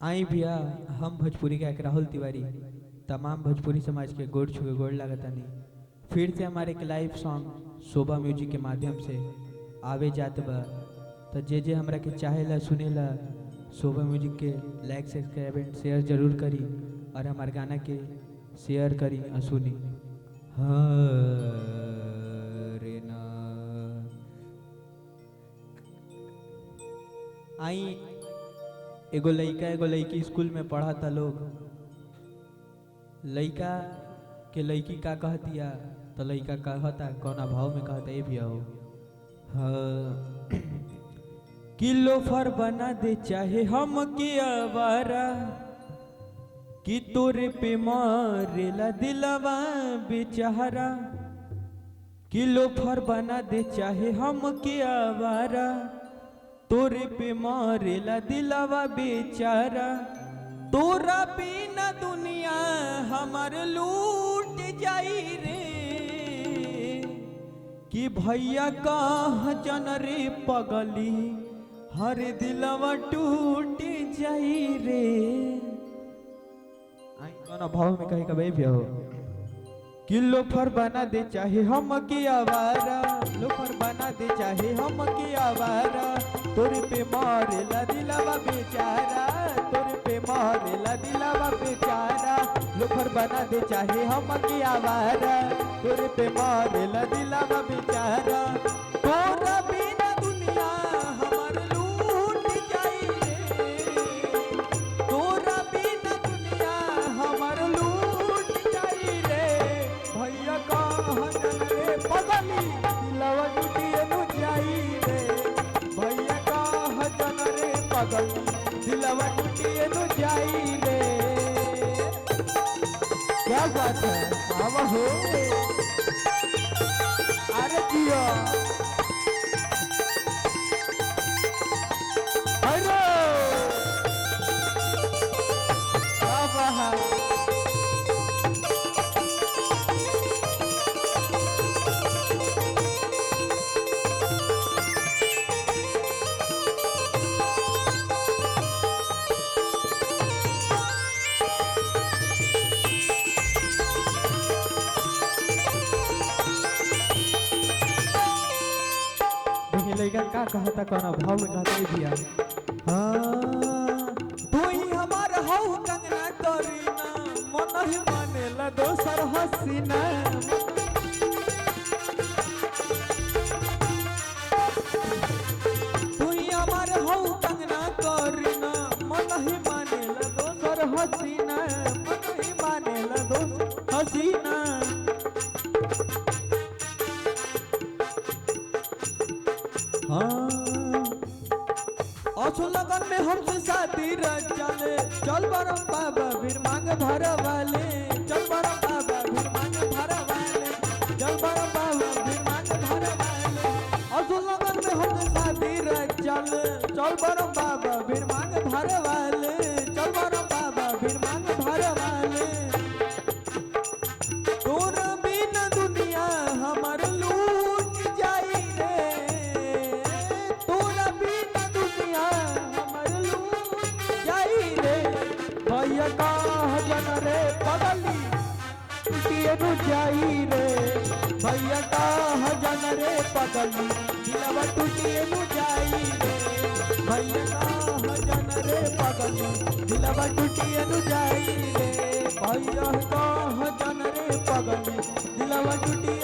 आई भैया हम भोजपुरी का एक राहुल तिवारी तमाम भोजपुरी समाज के गोड़ छुए गोड़ लागतानी। फिर से हमारे एक लाइव सॉन्ग शोभा म्यूजिक के माध्यम से आवे जात बा। तो जे हमरा के चाहेला सुनेला शोभा म्यूजिक के लाइक सब्सक्राइब एंड शेयर जरूर करी और हमारे गाना के शेयर करी और सुनी। रे ना आई एगो लड़का एगो लड़की स्कूल में पढ़ा था लोग। लड़का के लड़की का कहतिया तो लड़का कहता कौना भाव में कहता ये भी हो। हाँ किलो फर बना दे चाहे हम के आवारा कि तोरे पे मारेला दिलवा बेचारा। किलो फर बना दे चाहे हम के आवारा तोरे पे मारेला दिलवा बेचारा। तोरा बिना दुनिया हमार लूट जाई रे कि भैया कह जन रे पगली हर दिलवा टूट जाई रे। आई कौन भाव में कहे कभी भी हो। कि लोफर बना दे चाहे हम की आवारा, लोफर बना दे चाहे हम की आवारा। तोरे पे मारेला दिलवा बेचारा, तोरे पे मारेला दिलवा बेचारा। लोफर बना दे चाहे हम की आवारा, तोरे पे मारेला दिलवा बेचारा। तोरा बिना दुनिया हमार लूट जाई रे, तोरा बिना दुनिया हमार लूट जाई रे। भैया कहाँ जन रे पगली दिलवा टूटिए नु जाई रे। भैया कहाँ जन रे पगली दिलवा टूटिए नु जाई रे। क्या बात है आवा हो अरे जिया हेलो आवा है। लड़का का कहता कौन भाव में कहता दिया। हाँ तू ही हमार हो कंगना करीना मन ही मानेला दोसर हसीना। तू ही हमार हो कंगना करीना मन ही मानेला दोसर हसीना, मन ही मानेला दोसर हसीना। असो लगन में हमसे शादी रचाले चल बरम बाबा फिर मांग भर वाले। चल बरम बाबा फिर मांग भर वाले, चल बरम बाबा फिर मांग भर वाले। असो लगन में हमसे शादी रचाले चल बरम बाबा फिर मांग भर वाले, चल बरम बाबा फिर मांग भर वाले। तोरा बिना दुनिया हमार लूट जाई रे, तोरा बिना दुनिया हमार लूट जाई रे। भैया कहाँ जन रे पगली टूटिए नु जाई रे। भैया कहाँ जन रे पगली दिलवा टूटिए नु जाई रे। भैया कहाँ जन रे पगली दिलवा टूटिए नु जाई रे। भैया कहाँ जन रे पगली दिलवा टूटिए